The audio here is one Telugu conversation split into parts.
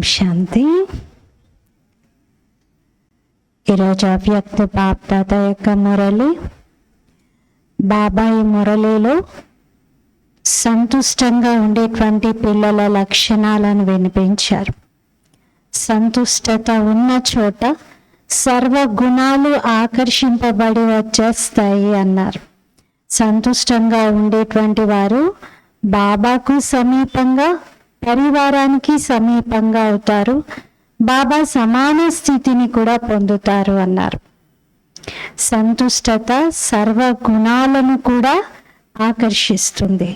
శాంతి. ఈరోజు అవ్యక్త బాప్దాత యొక్క మురళి. బాబా ఈ మురళిలో సంతుష్టంగా ఉండేటువంటి పిల్లల లక్షణాలను వినిపించారు. సంతుష్టత ఉన్న చోట సర్వ గుణాలు ఆకర్షింపబడి వచ్చేస్తాయి అన్నారు. సంతుష్టంగా ఉండేటువంటి వారు బాబాకు సమీపంగా, పరివారానికి సమీపంగా అవుతారు. బాబా సమాన స్థితిని కూడా పొందుతారు అన్నారు. సంతుష్టత సర్వ గుణాలను కూడా ఆకర్షిస్తుంది.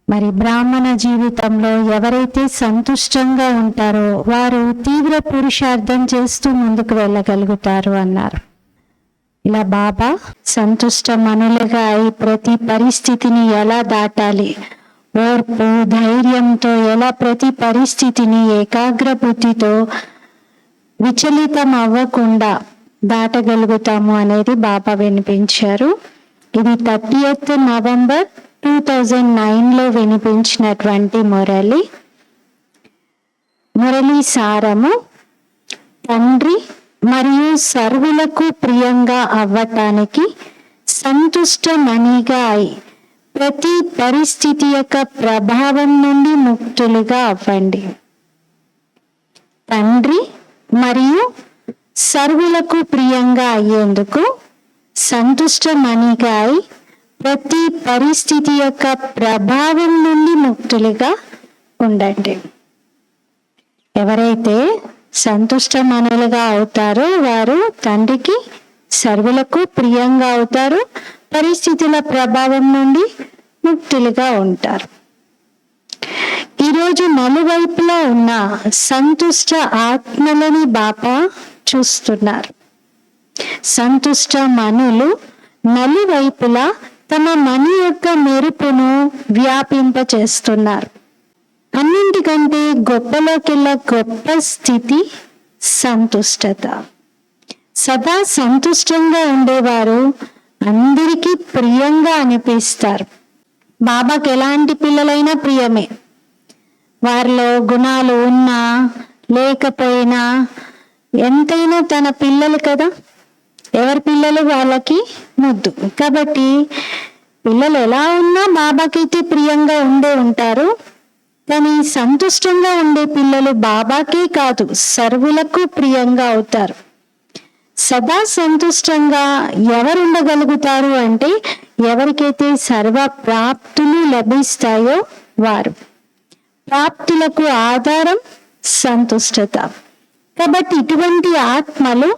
మరి బ్రాహ్మణ జీవితంలో ఎవరైతే సంతుష్టంగా ఉంటారో వారు తీవ్ర పురుషార్థం చేస్తూ ముందుకు వెళ్ళగలుగుతారు అన్నారు. ఇలా బాబా సంతుష్ట మనులుగా అయి ప్రతి పరిస్థితిని ఎలా దాటాలి, ఓర్పు ధైర్యంతో ఎలా ప్రతి పరిస్థితిని ఏకాగ్ర బుద్ధితో విచలితం అవ్వకుండా దాటగలుగుతాము అనేది బాబా వినిపించారు. ఇది 30th నవంబర్ 2009లో వినిపించినటువంటి మురళి. మురళి సారము: తండ్రి మరియు సర్వులకు ప్రియంగా అవ్వటానికి సంతుష్ట మణిగా అయి ప్రతి పరిస్థితి యొక్క ప్రభావం నుండి ముక్తులుగా అవ్వండి. తండ్రి మరియు సర్వులకు ప్రియంగా అయ్యేందుకు సంతుష్ట మణిగా అయి ప్రతి పరిస్థితి యొక్క ప్రభావం నుండి ముక్తులుగా ఉండండి. ఎవరైతే సంతుష్ట మనులుగా అవుతారో వారు తండ్రికి, సర్వులకు ప్రియంగా అవుతారు, పరిస్థితుల ప్రభావం నుండి ముక్తులుగా ఉంటారు. ఈరోజు నలువైపులా ఉన్న సంతుష్ట ఆత్మలని బాబా చూస్తున్నారు. సంతుష్ట మనులు నలువైపులా తమ మని యొక్క మెరుపును వ్యాపింపచేస్తున్నారు. అన్నింటికంటే గొప్పలోకెల్లా గొప్ప స్థితి సంతుష్టత. సదా సంతుష్టంగా ఉండేవారు అందరికీ ప్రియంగా అనిపిస్తారు. బాబాకి ఎలాంటి పిల్లలైనా ప్రియమే. వారిలో గుణాలు ఉన్నా లేకపోయినా ఎంతైనా తన పిల్లలు కదా, ఎవరి పిల్లలు వాళ్ళకి ముద్దు. కాబట్టి పిల్లలు ఎలా ఉన్నా బాబాకైతే ప్రియంగా ఉంటారు. కానీ సంతుష్టంగా ఉండే పిల్లలు బాబాకే కాదు సర్వులకు ప్రియంగా అవుతారు. సదా సంతుష్టంగా ఎవరు ఉండగలుగుతారు అంటే ఎవరికైతే సర్వ ప్రాప్తులు లభిస్తాయో వారు. ప్రాప్తులకు ఆధారం సంతుష్టత. కాబట్టి ఇటువంటి ఆత్మలు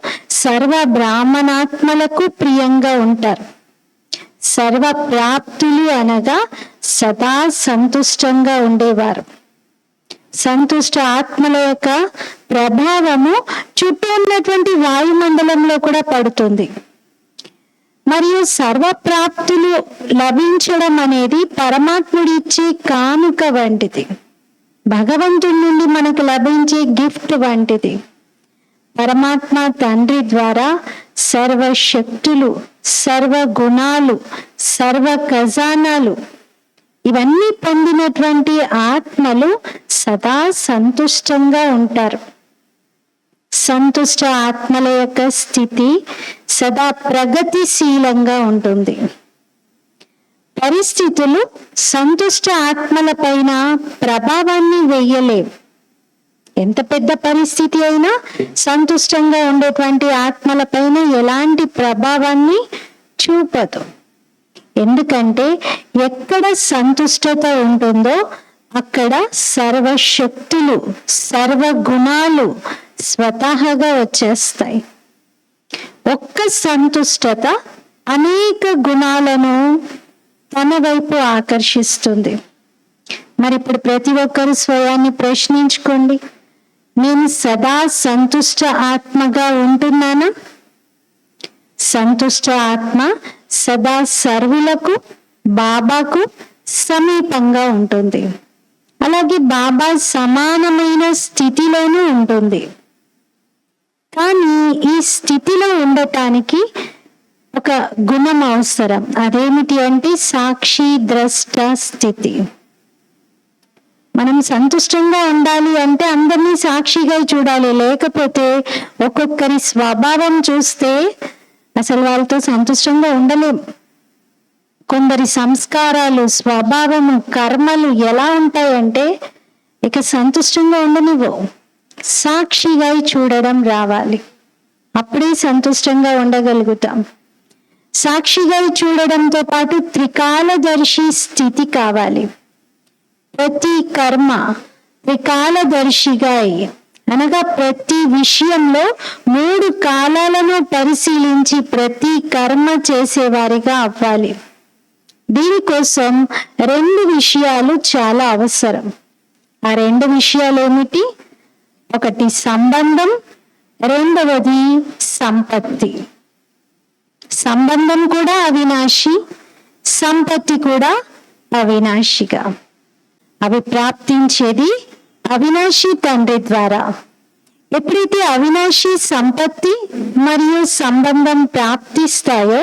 సర్వ బ్రాహ్మణాత్మలకు ప్రియంగా ఉంటారు. సర్వ ప్రాప్తులు అనగా సదా సంతుష్టంగా ఉండేవారు. సంతుష్ట ఆత్మల యొక్క ప్రభావము చుట్టూ ఉన్నటువంటి వాయుమండలంలో కూడా పడుతుంది. మరియు సర్వప్రాప్తులు లభించడం అనేది పరమాత్ముడిచ్చే కానుక వంటిది. భగవంతుడి నుండి మనకు లభించే గిఫ్ట్ వంటిది. పరమాత్మ తండ్రి ద్వారా సర్వ శక్తులు, సర్వ గుణాలు, సర్వ ఖజానాలు ఇవన్నీ పొందినటువంటి ఆత్మలు సదా సంతుష్టంగా ఉంటారు. సంతుష్ట ఆత్మల యొక్క స్థితి సదా ప్రగతిశీలంగా ఉంటుంది. పరిస్థితులు సంతుష్ట ఆత్మల పైన ప్రభావాన్ని వేయలేవు. ఎంత పెద్ద పరిస్థితి అయినా సంతుష్టంగా ఉండేటువంటి ఆత్మల పైన ఎలాంటి ప్రభావాన్ని చూపదు. ఎందుకంటే ఎక్కడ సంతుష్టత ఉంటుందో అక్కడ సర్వశక్తులు, సర్వ గుణాలు స్వతహాగా వచ్చేస్తాయి. ఒక్క సంతుష్టత అనేక గుణాలను తన వైపు ఆకర్షిస్తుంది. మరి ఇప్పుడు ప్రతి ఒక్కరు స్వయాన్ని ప్రశ్నించుకోండి, నేను సదా సంతుష్ట ఆత్మగా ఉంటున్నానా? సంతుష్ట ఆత్మ సదా సర్వులకు, బాబాకు సమీపంగా ఉంటుంది. అలాగే బాబా సమానమైన స్థితిలోనూ ఉంటుంది. కానీ ఈ స్థితిలో ఉండటానికి ఒక గుణం అవసరం. అదేమిటి అంటే సాక్షి ద్రష్ట స్థితి. మనం సంతుష్టంగా ఉండాలి అంటే అందరినీ సాక్షిగా చూడాలి, లేకపోతే ఒక్కొక్కరి స్వభావం చూస్తే అసలు వాళ్ళతో సంతుష్టంగా ఉండలేం. కొందరి సంస్కారాలు, స్వభావము, కర్మలు ఎలా ఉంటాయంటే ఇక సంతుష్టంగా ఉండనివ్వు. సాక్షిగా చూడడం రావాలి, అప్పుడే సంతుష్టంగా ఉండగలుగుతాం. సాక్షిగా చూడడంతో పాటు త్రికాలదర్శి స్థితి కావాలి. ప్రతి కర్మ త్రికాలదర్శిగా, అనగా ప్రతి విషయంలో 3 కాలాలను పరిశీలించి ప్రతి కర్మ చేసేవారిగా అవ్వాలి. దీనికోసం 2 విషయాలు చాలా అవసరం. ఆ 2 విషయాలు ఏమిటి? ఒకటి సంబంధం, రెండవది సంపత్తి. సంబంధం కూడా అవినాశి, సంపత్తి కూడా అవినాశిగా. అవి ప్రాప్తించేది అవినాశి తండ్రి ద్వారా. ఎప్పుడైతే అవినాశి సంపత్తి మరియు సంబంధం ప్రాప్తిస్తాయో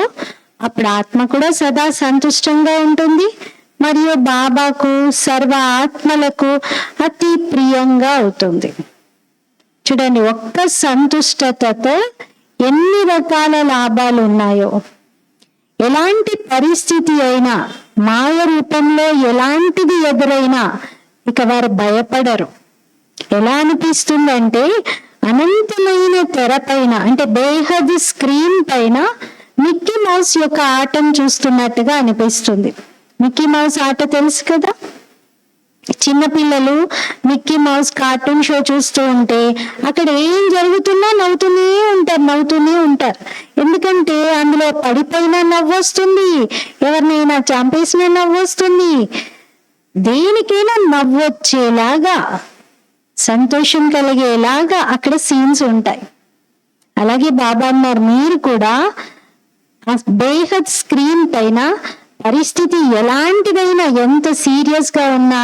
అప్పుడు ఆత్మ కూడా సదా సంతుష్టంగా ఉంటుంది మరియు బాబాకు, సర్వ ఆత్మలకు అతి ప్రియంగా అవుతుంది. చూడండి, ఒక్క సంతుష్టతతో ఎన్ని రకాల లాభాలు ఉన్నాయో. ఎలాంటి పరిస్థితి అయినా, మాయ రూపంలో ఎలాంటిది ఎదురైనా ఇక వారు భయపడరు. ఎలా అనిపిస్తుందంటే అనంతమైన తెర పైన, అంటే బేహద్ స్క్రీన్ పైన మిక్కీ మౌస్ యొక్క ఆటను చూస్తున్నట్టుగా అనిపిస్తుంది. మిక్కీ మౌస్ ఆట తెలుసు కదా. చిన్నపిల్లలు మిక్కీ మౌస్ కార్టూన్ షో చూస్తూ ఉంటే అక్కడ ఏం జరుగుతున్నా నవ్వుతూనే ఉంటారు. ఎందుకంటే అందులో పడిపోయినా నవ్వు వస్తుంది, ఎవరినైనా చంపేసినా నవ్వు వస్తుంది. దేనికైనా నవ్వు వచ్చేలాగా, సంతోషం కలిగేలాగా అక్కడ సీన్స్ ఉంటాయి. అలాగే బాబా అన్నారు, మీరు కూడా ఆ బేహద్ స్క్రీన్ పైన పరిస్థితి ఎలాంటిదైనా, ఎంత సీరియస్ గా ఉన్నా,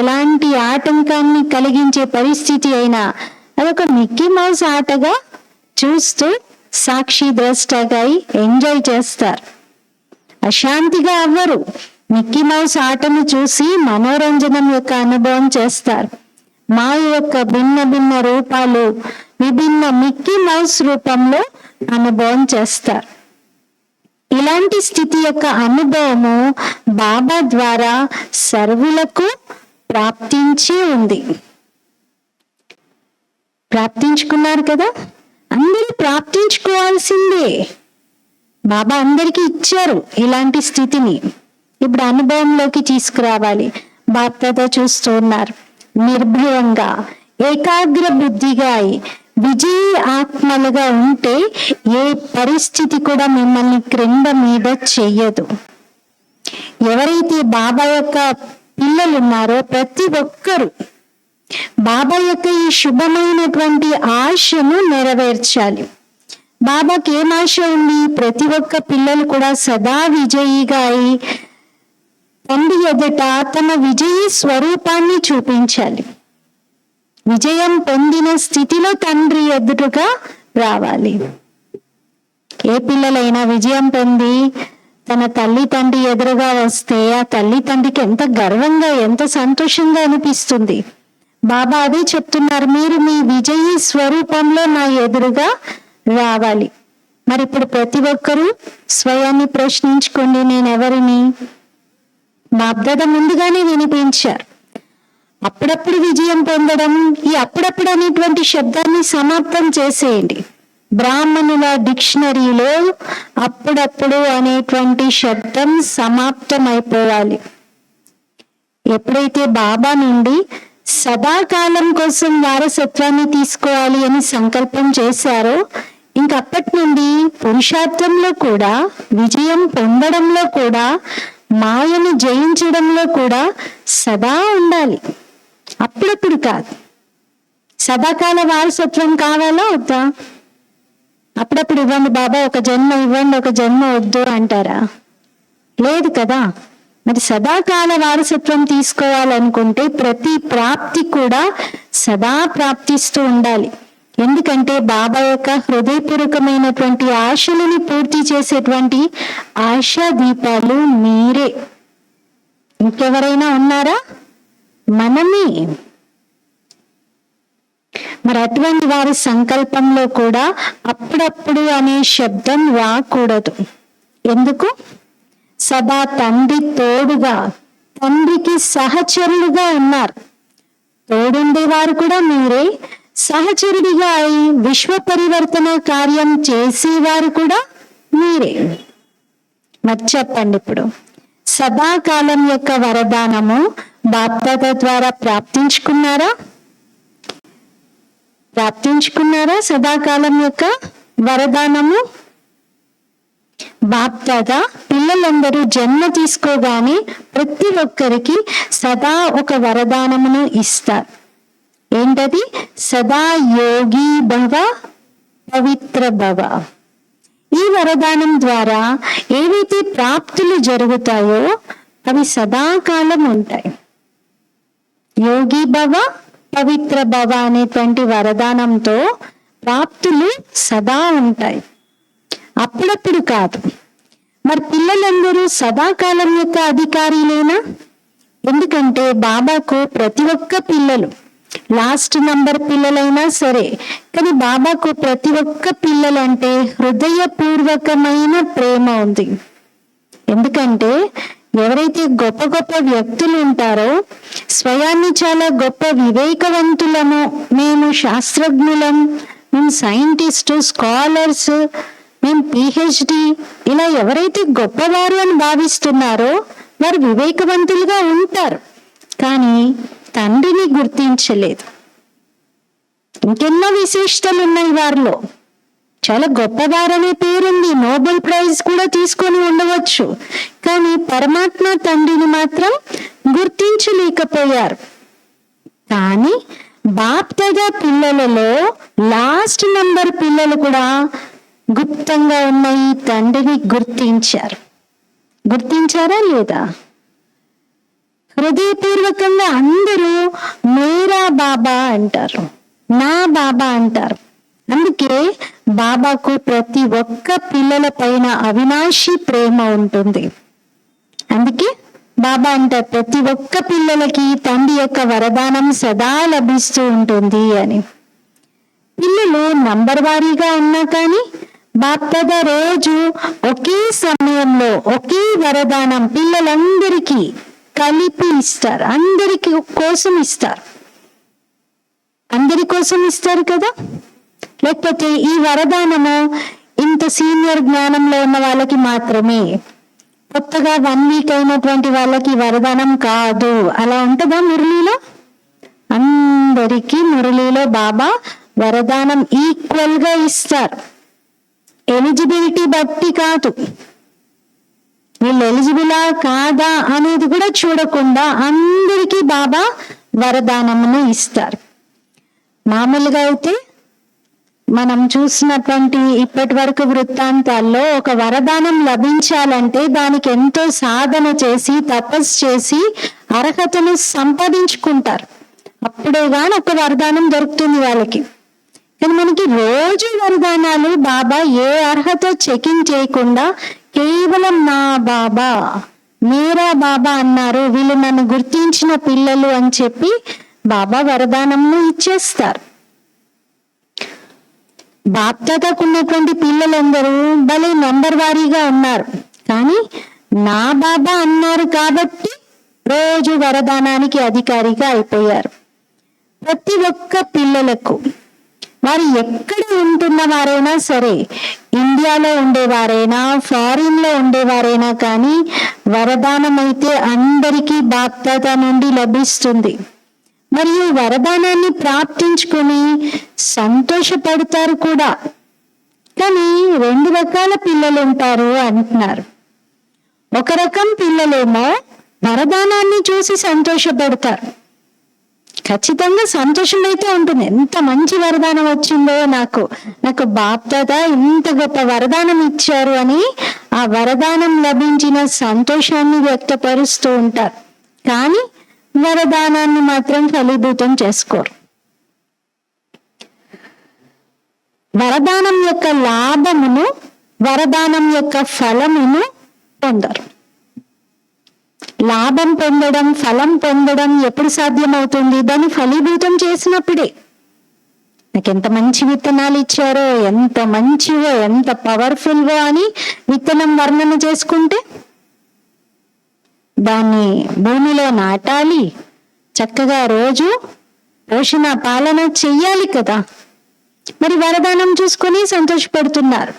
ఎలాంటి ఆటంకాన్ని కలిగించే పరిస్థితి అయినా అదొక మిక్కీ మౌస్ ఆటగా చూస్తూ సాక్షి ద్రష్టగా ఎంజాయ్ చేస్తారు. అశాంతిగా అవ్వరు. మిక్కీ మౌస్ ఆటను చూసి మనోరంజనం యొక్క అనుభవం చేస్తారు. మాయ యొక్క భిన్న రూపాలు విభిన్న మిక్కీ మౌస్ రూపంలో అనుభవం చేస్తారు. ఇలాంటి స్థితి యొక్క అనుభవము బాబా ద్వారా సర్వులకు ప్రాప్తించి ఉంది. ప్రాప్తించుకున్నారు కదా, అందరూ ప్రాప్తించుకోవాల్సిందే. బాబా అందరికీ ఇచ్చారు ఇలాంటి స్థితిని. ఇప్పుడు అనుభవంలోకి తీసుకురావాలి. బాప్దాదా చూస్తూ ఉన్నారు, నిర్భయంగా ఏకాగ్ర బుద్ధిగా విజయీ ఆత్మలుగా ఉంటే ఏ పరిస్థితి కూడా మిమ్మల్ని క్రింద మీద చెయ్యదు. ఎవరైతే బాబా యొక్క పిల్లలు ఉన్నారో ప్రతి ఒక్కరూ బాబా యొక్క ఈ శుభమైనటువంటి ఆశను నెరవేర్చాలి. బాబాకి ఏం ఆశ ఉంది? ప్రతి ఒక్క పిల్లలు కూడా సదా విజయిగా తండ్రి ఎదుట తమ విజయీ స్వరూపాన్ని చూపించాలి. విజయం పొందిన స్థితిలో తండ్రి ఎదురుగా రావాలి. ఏ పిల్లలైనా విజయం పొంది తన తల్లి తండ్రి ఎదురుగా వస్తే ఆ తల్లి తండ్రికి ఎంత గర్వంగా, ఎంత సంతోషంగా అనిపిస్తుంది. బాబా అదే చెప్తున్నారు, మీరు మీ విజయీ స్వరూపంలో నా ఎదురుగా రావాలి. మరి ఇప్పుడు ప్రతి ఒక్కరూ స్వయాన్ని ప్రశ్నించుకోండి, నేనెవరిని? బాప్దాదా ముందుగానే వినిపించారు. అప్పుడప్పుడు విజయం పొందడం, ఈ అప్పుడప్పుడు అనేటువంటి శబ్దాన్ని సమాప్తం చేసేయండి. బ్రాహ్మణుల డిక్షనరీలో అప్పుడప్పుడు అనేటువంటి శబ్దం సమాప్తం అయిపోవాలి. ఎప్పుడైతే బాబా నుండి సదాకాలం కోసం వారసత్వాన్ని తీసుకోవాలి అని సంకల్పం చేశారో, ఇంకప్పటి నుండి పురుషార్థంలో కూడా, విజయం పొందడంలో కూడా, మాయను జయించడంలో కూడా సదా ఉండాలి. అప్పుడప్పుడు కాదు. సదాకాల వారసత్వం కావాలా వద్దా? అప్పుడప్పుడు ఇవ్వండి బాబా, ఒక జన్మ ఇవ్వండి, ఒక జన్మ వద్దు అంటారా? లేదు కదా. మరి సదాకాల వారసత్వం తీసుకోవాలనుకుంటే ప్రతి ప్రాప్తి కూడా సదా ప్రాప్తిస్తూ ఉండాలి. ఎందుకంటే బాబా యొక్క హృదయపూర్వకమైనటువంటి ఆశలను పూర్తి చేసేటువంటి ఆశా దీపాలు మీరే. ఇంకెవరైనా ఉన్నారా? మనమే. మరి అటువంటి వారి సంకల్పంలో కూడా అప్పుడప్పుడు అనే శబ్దం రాకూడదు. ఎందుకు? సదా తండ్రి తోడుగా, తండ్రికి సహచరులుగా ఉన్నారు. తోడుండేవారు కూడా మీరే, సహచరుడిగా అయి విశ్వ పరివర్తన కార్యం చేసేవారు కూడా మీరే. మరి చెప్పండి, ఇప్పుడు సదాకాలం యొక్క వరదానము బాప్దాద ద్వారా ప్రాప్తించుకున్నారా? సదాకాలం యొక్క వరదానము? బాప్దాద పిల్లలందరూ జన్మ తీసుకోగానే ప్రతి ఒక్కరికి సదా ఒక వరదానమును ఇస్తారు. ఏంటది? సదా యోగి భవ, పవిత్ర భవ. ఈ వరదానం ద్వారా ఏవైతే ప్రాప్తులు జరుగుతాయో అవి సదాకాలం ఉంటాయి. యోగి భవ, పవిత్ర భవ అనేటువంటి వరదానంతో ప్రాప్తులు సదా ఉంటాయి, అప్పుడప్పుడు కాదు. మరి పిల్లలందరూ సదాకాలం యొక్క అధికారులేనా? ఎందుకంటే బాబాకు ప్రతి ఒక్క పిల్లలు, లాస్ట్ నంబర్ పిల్లలైనా సరే, కానీ బాబాకు ప్రతి ఒక్క పిల్లలంటే హృదయపూర్వకమైన ప్రేమ ఉంది. ఎందుకంటే ఎవరైతే గొప్ప గొప్ప వ్యక్తులు ఉంటారో, స్వయాన్ని చాలా గొప్ప వివేకవంతులము, మేము శాస్త్రజ్ఞులం, మేము సైంటిస్టు, స్కాలర్స్, మేము PhD, ఇలా ఎవరైతే గొప్పవారు అని భావిస్తున్నారో వారు వివేకవంతులుగా ఉంటారు, కానీ తండ్రిని గుర్తించలేదు. ఇంకెన్నో విశేషతలు ఉన్నాయి వారిలో. చాలా గొప్పవారనే పేరుంది, నోబెల్ ప్రైజ్ కూడా తీసుకొని ఉండవచ్చు, కానీ పరమాత్మ తండ్రిని మాత్రం గుర్తించలేకపోయారు. కానీ బాప్దాద పిల్లలలో లాస్ట్ నంబర్ పిల్లలు కూడా గుప్తంగా ఉన్న ఈ తండ్రిని గుర్తించారు. గుర్తించారా లేదా? హృదయపూర్వకంగా అందరూ మేరా బాబా అంటారు, నా బాబా అంటారు. అందుకే బాబాకు ప్రతి ఒక్క పిల్లల పైన అవినాశి ప్రేమ ఉంటుంది. అందుకే బాబా అంటారు ప్రతి ఒక్క పిల్లలకి తండ్రి యొక్క వరదానం సదా లభిస్తూ ఉంటుంది అని. పిల్లలు నంబర్ వారీగా ఉన్నా కానీ బాప్దాద రోజు ఒకే సమయంలో ఒకే వరదానం పిల్లలందరికీ కలిపి ఇస్తారు. అందరికి కోసం ఇస్తారు, అందరి కోసం ఇస్తారు కదా. లేకపోతే ఈ వరదానము ఇంత సీనియర్ జ్ఞానంలో ఉన్న వాళ్ళకి మాత్రమే, కొత్తగా 1 వీక్ అయినటువంటి వాళ్ళకి వరదానం కాదు, అలా ఉంటుందా మురళీలో? అందరికీ మురళీలో బాబా వరదానం ఈక్వల్ గా ఇస్తారు. ఎలిజిబిలిటీ బట్టి కాదు, వీళ్ళు ఎలిజిబులా కాదా అనేది కూడా చూడకుండా అందరికీ బాబా వరదానమును ఇస్తారు. మామూలుగా అయితే మనం చూసినటువంటి ఇప్పటి వరకు వృత్తాంతాల్లో ఒక వరదానం లభించాలంటే దానికి ఎంతో సాధన చేసి తపస్సు చేసి అర్హతను సంపాదించుకుంటారు, అప్పుడే గాని ఒక వరదానం దొరుకుతుంది వాళ్ళకి. కానీ మనకి రోజు వరదానాలు బాబా ఏ అర్హత చెకింగ్ చేయకుండా కేవలం నా బాబా, మేరా బాబా అన్నారు, వీళ్ళు నన్ను గుర్తించిన పిల్లలు అని చెప్పి బాబా వరదానంను ఇచ్చేస్తారు. బాప్దాదాకు ఉన్నటువంటి పిల్లలందరూ భలే నంబర్ వారీగా ఉన్నారు, కానీ నా బాబా అన్నారు కాబట్టి రోజు వరదానానికి అధికారిగా అయిపోయారు. ప్రతి ఒక్క పిల్లలకు వారు ఎక్కడ ఉంటున్న వారైనా సరే, ఇండియాలో ఉండేవారైనా ఫారిన్ లో ఉండేవారైనా కానీ వరదానం అయితే అందరికీ బాప్దాదా నుండి లభిస్తుంది. మరియు వరదానాన్ని ప్రాప్తించుకొని సంతోషపడతారు కూడా. కానీ 2 రకాల పిల్లలు ఉంటారు అంటున్నారు. ఒక రకం పిల్లలేమో వరదానాన్ని చూసి సంతోషపడతారు, ఖచ్చితంగా సంతోషం అయితే ఉంటుంది, ఎంత మంచి వరదానం వచ్చిందో, నాకు బాప్దాదా ఇంత గొప్ప వరదానం ఇచ్చారు అని ఆ వరదానం లభించిన సంతోషాన్ని వ్యక్తపరుస్తూ ఉంటారు. కానీ వరదానాన్ని మాత్రం ఫలీభూతం చేసుకోరు. వరదానం యొక్క లాభమును, వరదానం యొక్క ఫలమును పొందరు. లాభం పొందడం, ఫలం పొందడం ఎప్పుడు సాధ్యమవుతుంది? దాన్ని ఫలీభూతం చేసినప్పుడే. నాకు ఎంత మంచి విత్తనాలు ఇచ్చారో, ఎంత మంచివో, ఎంత పవర్ఫుల్వో అని విత్తనం వర్ణన చేసుకుంటే దాన్ని భూమిలో నాటాలి, చక్కగా రోజు పోషణ పాలన చెయ్యాలి కదా. మరి వరదానం చూసుకొని సంతోషపడుతున్నారు,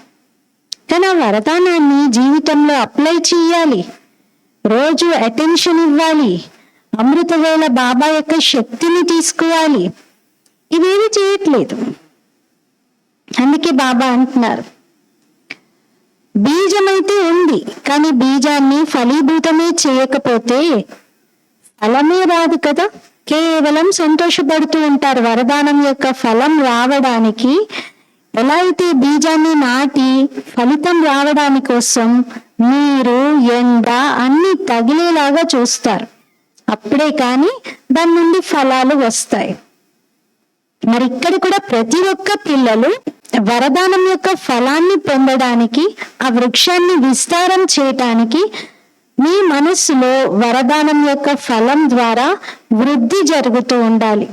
కానీ ఆ వరదానాన్ని జీవితంలో అప్లై చేయాలి, రోజు అటెన్షన్ ఇవ్వాలి, అమృతవేళ బాబా యొక్క శక్తిని తీసుకోవాలి. ఇవేవి చేయట్లేదు. అందుకే బాబా అంటున్నారు, బీజమైతే ఉంది, కానీ బీజాన్ని ఫలీభూతమే చేయకపోతే ఫలమే రాదు కదా. కేవలం సంతోషపడుతూ ఉంటారు. వరదానం యొక్క ఫలం రావడానికి, ఎలా అయితే బీజాన్ని నాటి ఫలితం రావడానికి కోసం నీరు, ఎండ అన్ని తగిలేలాగా చూస్తారు. అప్పుడే కానీ దాని నుండి ఫలాలు వస్తాయి. మరి ఇక్కడ కూడా ప్రతి ఒక్క పిల్లలు వరదానం యొక్క ఫలాన్ని పొందడానికి, ఆ వృక్షాన్ని విస్తారం చేయటానికి మీ మనస్సులో వరదానం యొక్క ఫలం ద్వారా వృద్ధి జరుగుతూ ఉండాలి.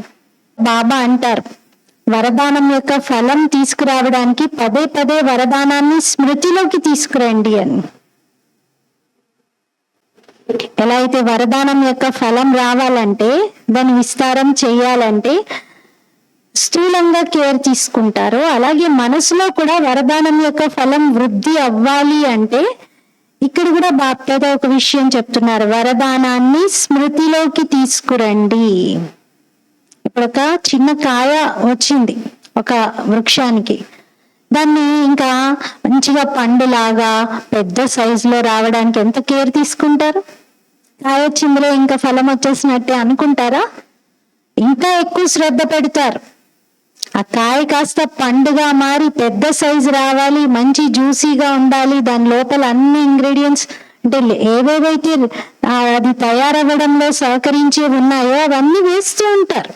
బాబా అంటారు, వరదానం యొక్క ఫలం తీసుకురావడానికి పదే పదే వరదానాన్ని స్మృతిలోకి తీసుకురండి అని. ఎలా అయితే వరదానం యొక్క ఫలం రావాలంటే, దాన్ని విస్తారం చేయాలంటే స్థూలంగా కేర్ తీసుకుంటారో, అలాగే మనసులో కూడా వరదానం యొక్క ఫలం వృద్ధి అవ్వాలి అంటే ఇక్కడ కూడా బాప్దాదా ఒక విషయం చెప్తున్నారు, వరదానాన్ని స్మృతిలోకి తీసుకురండి. ఇప్పుడు ఒక చిన్న కాయ వచ్చింది ఒక వృక్షానికి, దాన్ని ఇంకా మంచిగా పండులాగా పెద్ద సైజులో రావడానికి ఎంత కేర్ తీసుకుంటారు? కాయ వచ్చిందిలో ఇంకా ఫలం వచ్చేసినట్టే అనుకుంటారా? ఇంకా ఎక్కువ శ్రద్ధ పెడతారు. ఆ కాయ కాస్త పండుగా మారి పెద్ద సైజు రావాలి, మంచి జ్యూసీగా ఉండాలి, దాని లోపల అన్ని ఇంగ్రీడియంట్స్ అంటే ఏవేవైతే అది తయారవ్వడంలో సహకరించే ఉన్నాయో అవన్నీ వేస్తూ ఉంటారు.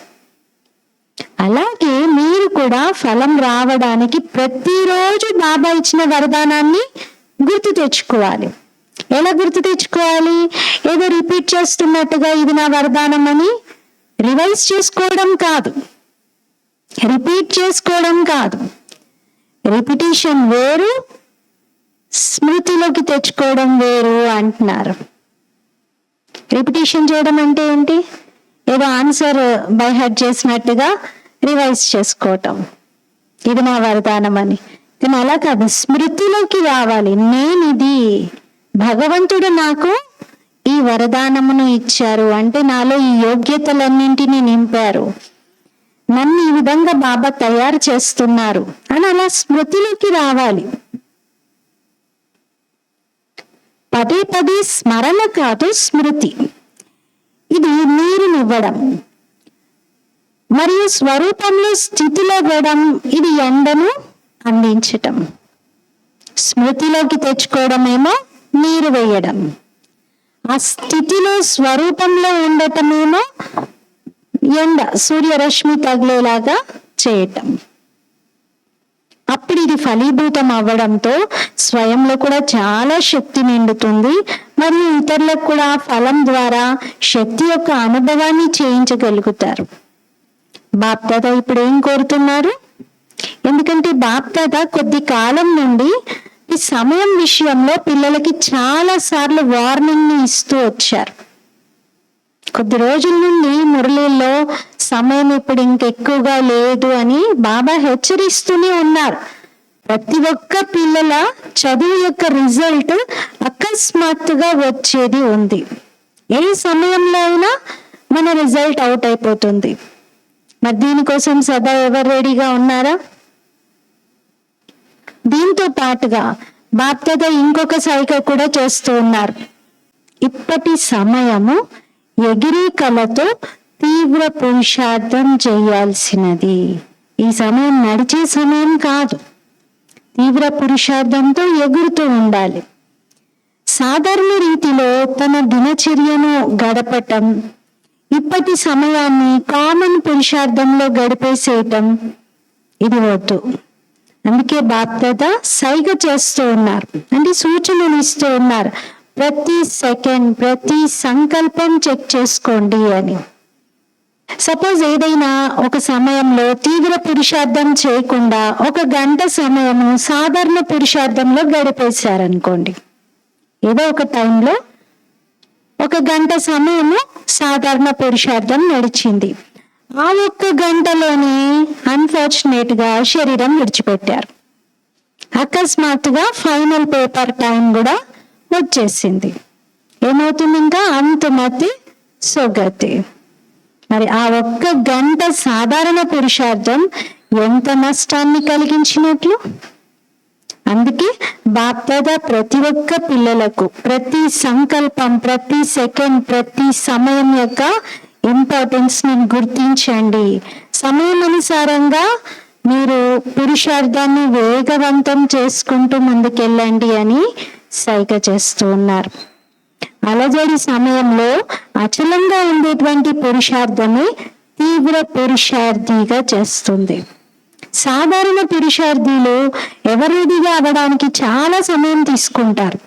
అలాగే మీరు కూడా ఫలం రావడానికి ప్రతిరోజు బాబా ఇచ్చిన వరదానాన్ని గుర్తు తెచ్చుకోవాలి. ఎలా గుర్తు తెచ్చుకోవాలి? ఏదో రిపీట్ చేస్తున్నట్టుగా ఇది నా వరదానం అని రివైజ్ చేసుకోవడం కాదు, రిపీట్ చేసుకోవడం కాదు. రిపిటేషన్ వేరు, స్మృతిలోకి తెచ్చుకోవడం వేరు అంటున్నారు. రిపిటేషన్ చేయడం అంటే ఏంటి? ఏదో ఆన్సర్ బై హార్ట్ చేసినట్టుగా రివైజ్ చేసుకోవటం, ఇది నా వరదానం అని. కానీ అలా కాదు, స్మృతిలోకి రావాలి. నేనిది, భగవంతుడు నాకు ఈ వరదానమును ఇచ్చారు అంటే నాలో ఈ యోగ్యతలన్నింటినీ నింపారు, నన్ను ఈ విధంగా బాబా తయారు చేస్తున్నారు అని అలా స్మృతిలోకి రావాలి. పదే పదే స్మరణ కాదు, స్మృతి. ఇది నీరునివ్వడం మరియు స్వరూపంలో స్థితిలో ఇవ్వడం, ఇది ఎండను అందించటం. స్మృతిలోకి తెచ్చుకోవడం ఏమో నీరు వేయడం, ఆ స్థితిలో స్వరూపంలో ఉండటమేమో ఎండ, సూర్యరశ్మి తగిలేలాగా చేయటం. అప్పుడు ఇది ఫలీభూతం అవ్వడంతో స్వయంలో కూడా చాలా శక్తి నిండుతుంది, మరియు ఇతరులకు కూడా ఫలం ద్వారా శక్తి యొక్క అనుభవాన్ని చేయించగలుగుతారు. బాప్దాదా ఇప్పుడు ఏం కోరుతున్నారు? ఎందుకంటే బాప్దాదా కొద్ది కాలం నుండి ఈ సమయం విషయంలో పిల్లలకి చాలా సార్లు వార్నింగ్ ని ఇస్తూ వచ్చారు. కొద్ది రోజుల నుండి మురళీల్లో సమయం ఇప్పుడు ఇంకెక్కువగా లేదు అని బాబా హెచ్చరిస్తూనే ఉన్నారు. ప్రతి ఒక్క పిల్లల చదువు యొక్క రిజల్ట్ అకస్మాత్తుగా వచ్చేది ఉంది. ఏ సమయంలో అయినా మన రిజల్ట్ అవుట్ అయిపోతుంది. మరి దీనికోసం సదా ఎవరు రెడీగా ఉన్నారా? దీంతో పాటుగా బాప్దాదా ఇంకొక సైగ కూడా చేస్తూ ఉన్నారు. ఇప్పటి సమయము ఎగిరి కళతో తీవ్ర పురుషార్థం చేయాల్సినది. ఈ సమయం నడిచే సమయం కాదు, తీవ్ర పురుషార్థంతో ఎగురుతూ ఉండాలి. సాధారణ రీతిలో తన దినచర్యను గడపటం, ఇప్పటి సమయాన్ని కామన్ పురుషార్థంలో గడిపేసేయటం ఇది వద్దు. అందుకే బాప్దాదా సైగ చేస్తూ ఉన్నారు, అంటే సూచనలు ఇస్తూ ఉన్నారు. ప్రతి సెకండ్, ప్రతి సంకల్పం చెక్ చేసుకోండి అని. సపోజ్ ఏదైనా ఒక సమయంలో తీవ్ర పురుషార్థం చేయకుండా 1 గంట సమయము సాధారణ పురుషార్థంలో గడిపేశారనుకోండి. ఏదో ఒక టైంలో 1 గంట సమయము సాధారణ పురుషార్థం నడిచింది. ఆ 1 గంటలోనే అన్ఫార్చునేట్ గా శరీరం విడిచిపెట్టారు. అకస్మాత్తుగా ఫైనల్ పేపర్ టైం కూడా వచ్చేసింది. ఏమవుతుంది? ఇంకా అంతుమతి సొగతి. మరి ఆ 1 గంట సాధారణ పురుషార్థం ఎంత నష్టాన్ని కలిగించినట్లు. అందుకే బాప్దాదా ప్రతి ఒక్క పిల్లలకు ప్రతి సంకల్పం, ప్రతి సెకండ్, ప్రతి సమయం యొక్క ఇంపార్టెన్స్ ని గుర్తించండి. సమయం అనుసారంగా మీరు పురుషార్థాన్ని వేగవంతం చేసుకుంటూ ముందుకెళ్ళండి అని సైగ చేస్తూ ఉన్నారు. అలజడి సమయంలో అచలంగా ఉండేటువంటి పురుషార్థమే తీవ్ర పురుషార్థిగా చేస్తుంది. సాధారణ పురుషార్థులు ఎవరెడిగా అవ్వడానికి చాలా సమయం తీసుకుంటారు.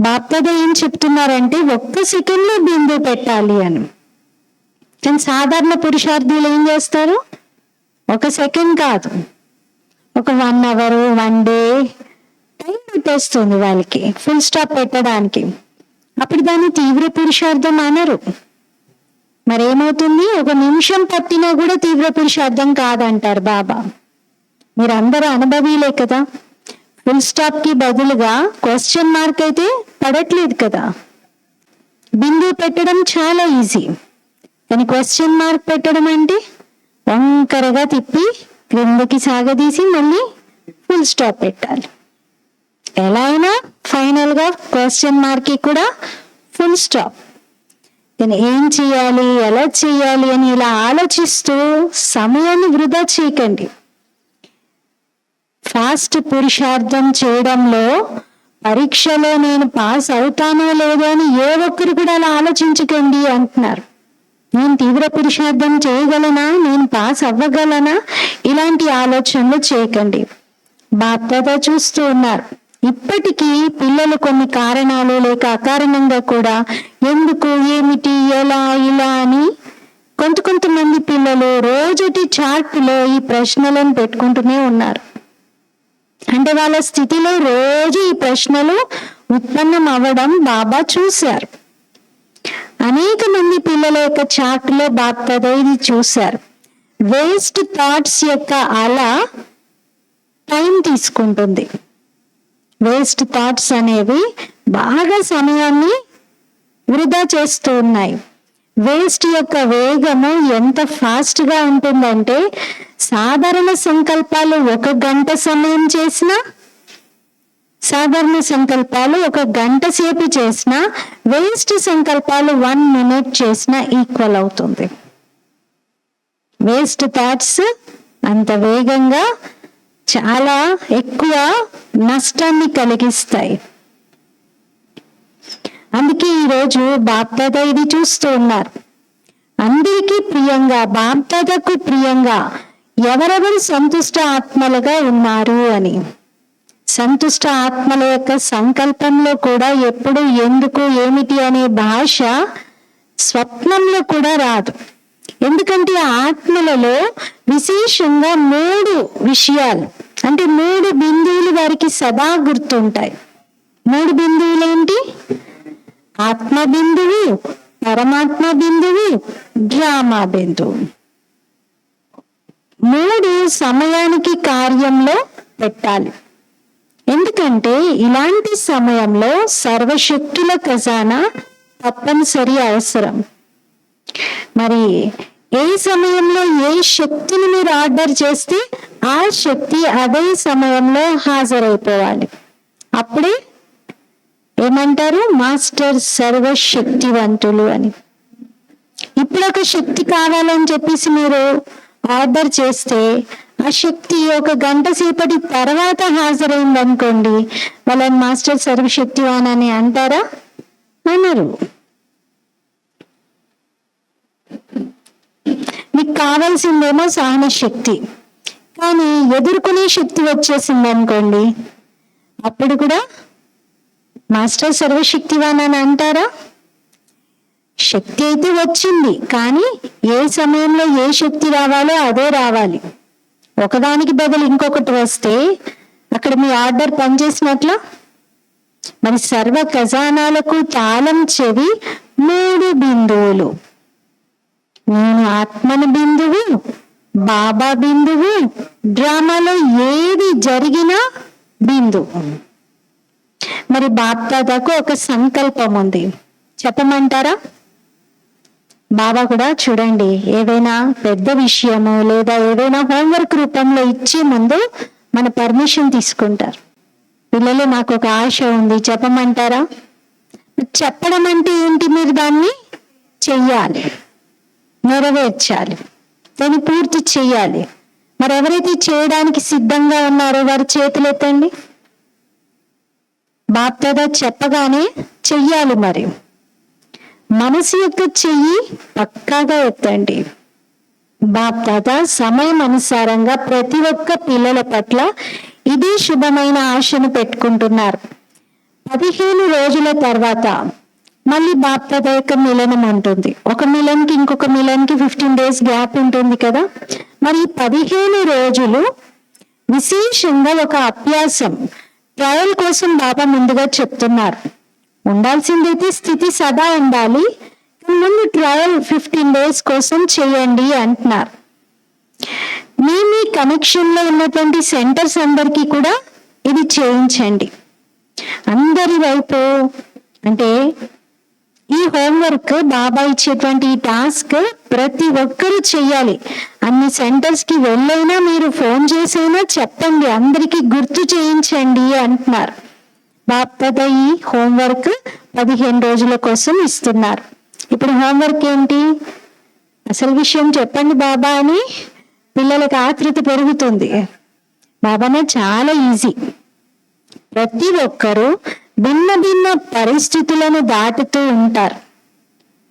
బాప్దాదా ఏం చెప్తున్నారంటే 1 సెకండ్లో బిందు పెట్టాలి అని. కానీ సాధారణ పురుషార్థులు ఏం చేస్తారు? 1 సెకండ్ కాదు, ఒక 1 అవర్, 1 డే టైం పెట్టేస్తుంది వాళ్ళకి ఫుల్ స్టాప్ పెట్టడానికి. అప్పుడు దాన్ని తీవ్ర పురుషార్థం అనరు. మరేమవుతుంది? 1 నిమిషం పట్టినా కూడా తీవ్ర పురుషార్థం కాదంటారు బాబా. మీరందరూ అనుభవీలే కదా. ఫుల్ స్టాప్ కి బదులుగా క్వశ్చన్ మార్క్ అయితే పడట్లేదు కదా. బిందువు పెట్టడం చాలా ఈజీ, కానీ క్వశ్చన్ మార్క్ పెట్టడం అంటే వంకరగా తిప్పి క్రిందకి సాగదీసి మళ్ళీ ఫుల్ స్టాప్ పెట్టాలి. ఎలా అయినా ఫైనల్ గా క్వశ్చన్ మార్క్ కి కూడా ఫుల్ స్టాప్. నేను ఏం చేయాలి, ఎలా చేయాలి అని ఇలా ఆలోచిస్తూ సమయాన్ని వృధా చేయకండి. ఫాస్ట్ పురుషార్థం చేయడంలో పరీక్షలో నేను పాస్ అవుతానో లేదో అని ఏ ఒక్కరు కూడా అలా ఆలోచించకండి అంటున్నారు. నేను తీవ్ర పురుషార్థం చేయగలనా, నేను పాస్ అవ్వగలనా, ఇలాంటి ఆలోచనలు చేయకండి. బాప్దాదా చూస్తూ ఉన్నారు. ఇప్పటికీ పిల్లలు కొన్ని కారణాలు లేక అకారణంగా కూడా ఎందుకు, ఏమిటి, ఎలా, ఇలా అని కొంతమంది పిల్లలు రోజుటి చార్ట్లో ఈ ప్రశ్నలను పెట్టుకుంటూనే ఉన్నారు. అంటే వాళ్ళ స్థితిలో రోజు ఈ ప్రశ్నలు ఉత్పన్నం అవ్వడం బాబా చూశారు. అనేక మంది పిల్లల యొక్క చార్ట్లో బాప్దాదా ఇది చూశారు. వేస్ట్ థాట్స్ యొక్క అలా టైం తీసుకుంటుంది. వేస్ట్ థాట్స్ అనేవి బాగా సమయాన్ని వృధా చేస్తూ ఉన్నాయి. వేస్ట్ యొక్క వేగము ఎంత ఫాస్ట్ గా ఉంటుందంటే సాధారణ సంకల్పాలు 1 గంట సమయం చేసినా, సాధారణ సంకల్పాలు 1 గంట సేపు చేసినా, వేస్ట్ సంకల్పాలు 1 మినిట్ చేసినా ఈక్వల్ అవుతుంది. వేస్ట్ థాట్స్ అంత వేగంగా చాలా ఎక్కువ నష్టాన్ని కలిగిస్తాయి. అందుకే ఈరోజు బాప్దాదా ఇది చూస్తూ ఉన్నారు. అందరికీ ప్రియంగా, బాప్దాదాకు ప్రియంగా ఎవరెవరు సంతుష్ట ఆత్మలుగా ఉన్నారు అని. సంతుష్ట ఆత్మల యొక్క సంకల్పంలో కూడా ఎప్పుడు, ఎందుకు, ఏమిటి అనే భాష స్వప్నంలో కూడా రాదు. ఎందుకంటే ఆత్మలలో విశేషంగా 3 విషయాలు అంటే 3 బిందువులు వారికి సదా గుర్తుంటాయి. 3 బిందువులు ఏంటి? ఆత్మ బిందువు, పరమాత్మ బిందువు, డ్రామా బిందువు. 3 సమయానికి కార్యంలో పెట్టాలి. ఎందుకంటే ఇలాంటి సమయంలో సర్వశక్తుల ఖజానా తప్పనిసరి అవసరం. మరి ఏ సమయంలో ఏ శక్తిని మీరు ఆర్డర్ చేస్తే ఆ శక్తి అదే సమయంలో హాజరైపోవాలి. అప్పుడే ఏమంటారు? మాస్టర్ సర్వశక్తివంతులు అని. ఇప్పుడు ఒక శక్తి కావాలని చెప్పేసి మీరు ఆర్డర్ చేస్తే ఆ శక్తి 1 గంట సేపటి తర్వాత హాజరైంది అనుకోండి, వాళ్ళని మాస్టర్ సర్వశక్తివాన్ అని అంటారా? అనరు. మీకు కావాల్సిందేమో సహన శక్తి, కానీ ఎదుర్కొనే శక్తి వచ్చేసింది అనుకోండి, అప్పుడు కూడా మాస్టర్ సర్వశక్తివాన్ అని అంటారా? శక్తి అయితే వచ్చింది, కానీ ఏ సమయంలో ఏ శక్తి రావాలో అదే రావాలి. ఒకదానికి బదులు ఇంకొకటి వస్తే అక్కడ మీ ఆర్డర్ పనిచేసినట్లా? మరి సర్వ ఖజానాలకు తాళం చెవి 3 బిందువులు. నేను ఆత్మను బిందువు, బాబా బిందువు, డ్రామాలో ఏది జరిగినా బిందువు. మరి బాప్దాదాకు ఒక సంకల్పం ఉంది, చెప్పమంటారా? బాబా కూడా చూడండి, ఏదైనా పెద్ద విషయము లేదా ఏదైనా హోంవర్క్ రూపంలో ఇచ్చే ముందు మన పర్మిషన్ తీసుకుంటారు. పిల్లలు నాకు ఒక ఆశ ఉంది, చెప్పమంటారా? చెప్పడం అంటే ఏంటి? మీరు దాన్ని చెయ్యాలి, నెరవేర్చాలి, దాన్ని పూర్తి చెయ్యాలి. మరి ఎవరైతే చేయడానికి సిద్ధంగా ఉన్నారో వారి చేతులు ఎత్తండి. బాప్దాదా చెప్పగానే చెయ్యాలి. మరి మనసు యొక్క చెయ్యి పక్కాగా ఎత్తండి. బాప్దాదా సమయం అనుసారంగా ప్రతి ఒక్క పిల్లల పట్ల ఇదే శుభమైన ఆశను పెట్టుకుంటున్నారు. 15 రోజుల తర్వాత మళ్ళీ బాప్దాదా యొక్క మిలనం ఉంటుంది. ఒక మిలన్కి ఇంకొక మిలన్కి 15 days గ్యాప్ ఉంటుంది కదా. మరి 15 రోజులు విశేషంగా ఒక అభ్యాసం, ట్రయల్ కోసం బాబా ముందుగా చెప్తున్నారు. ఉండాల్సిందైతే స్థితి సదా ఉండాలి, ముందు ట్రయల్ 15 days కోసం చేయండి అంటున్నారు. మీ కనెక్షన్ లో ఉన్నటువంటి సెంటర్స్ అందరికీ కూడా ఇది చేయించండి. అందరి వైపు అంటే ఈ హోంవర్క్, బాబా ఇచ్చేటువంటి ఈ టాస్క్ ప్రతి ఒక్కరూ చెయ్యాలి. అన్ని సెంటర్స్ కి వెళ్ళైనా మీరు ఫోన్ చేసైనా చెప్పండి, అందరికీ గుర్తు చేయించండి అంటున్నారు. బాప్దాదా ఈ హోంవర్క్ 15 రోజుల కోసం ఇస్తున్నారు. ఇప్పుడు హోంవర్క్ ఏంటి? అసలు విషయం చెప్పండి బాబా అని పిల్లలకు ఆతృత పెరుగుతుంది. బాబానే చాలా ఈజీ. ప్రతి ఒక్కరూ భిన్న భిన్న పరిస్థితులను దాటుతూ ఉంటారు.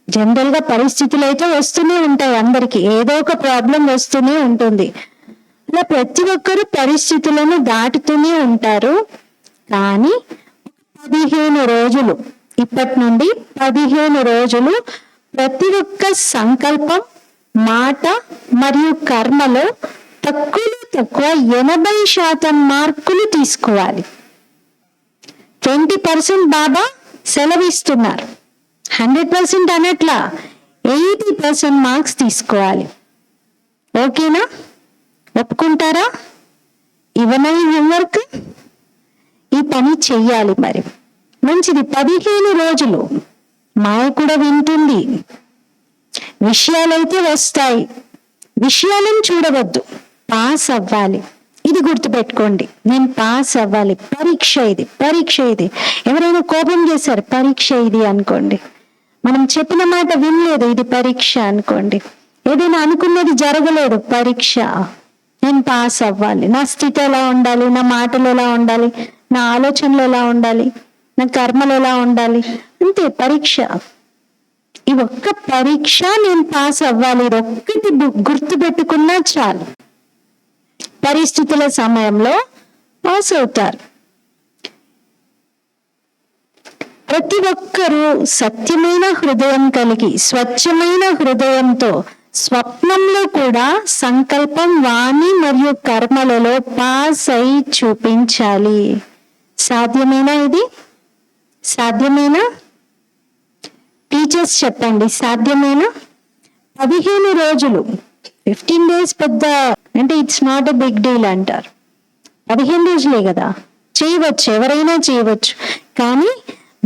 జనరల్ గా పరిస్థితులు అయితే వస్తూనే ఉంటాయి, అందరికి ఏదో ఒక ప్రాబ్లం వస్తూనే ఉంటుంది. అలా ప్రతి ఒక్కరూ పరిస్థితులను దాటుతూనే ఉంటారు. కానీ 15 రోజులు, ఇప్పటి నుండి 15 రోజులు ప్రతి ఒక్క సంకల్పం, మాట మరియు కర్మలో తక్కువ 80% మార్కులు తీసుకోవాలి. 20% బాబా సెలవిస్తున్నారు, 100% అనట్లా, 80% మార్క్స్ తీసుకోవాలి. ఓకేనా? ఒప్పుకుంటారా? ఇవన్నీ హోంవర్క్, ఈ పని చెయ్యాలి. మరి మంచిది. 15 రోజులు మాయ కూడా వింటుంది, విషయాలైతే వస్తాయి, విషయాలను చూడవద్దు, పాస్ అవ్వాలి. ఇది గుర్తుపెట్టుకోండి, నేను పాస్ అవ్వాలి, పరీక్ష ఇది. ఎవరైనా కోపం చేశారు, పరీక్ష ఇది అనుకోండి. మనం చెప్పిన మాట వినలేదు, ఇది పరీక్ష అనుకోండి. ఏదైనా అనుకున్నది జరగలేదు, పరీక్ష. నేను పాస్ అవ్వాలి, నా స్థితి ఎలా ఉండాలి, నా మాటలు ఎలా ఉండాలి, నా ఆలోచనలు ఎలా ఉండాలి, నా కర్మలు ఎలా ఉండాలి, అంతే పరీక్ష. ఈ ఒక్క పరీక్ష నేను పాస్ అవ్వాలి, ఇది ఒక్కటి గుర్తు పెట్టుకున్నా చాలు, పరిస్థితుల సమయంలో పాస్ అవుతారు. ప్రతి ఒక్కరూ సత్యమైన హృదయం కలిగి స్వచ్ఛమైన హృదయంతో స్వప్నంలో కూడా సంకల్పం, వాణి మరియు కర్మలలో పాస్ అయి చూపించాలి. సాధ్యమేనా? ఇది సాధ్యమేనా? టీచర్స్ చెప్పండి, సాధ్యమేనా? 15 రోజులు, 15 days పెద్ద అంటే it's not a big deal అంటారు. 15 రోజులే కదా, చేయవచ్చు, ఎవరైనా చేయవచ్చు. కానీ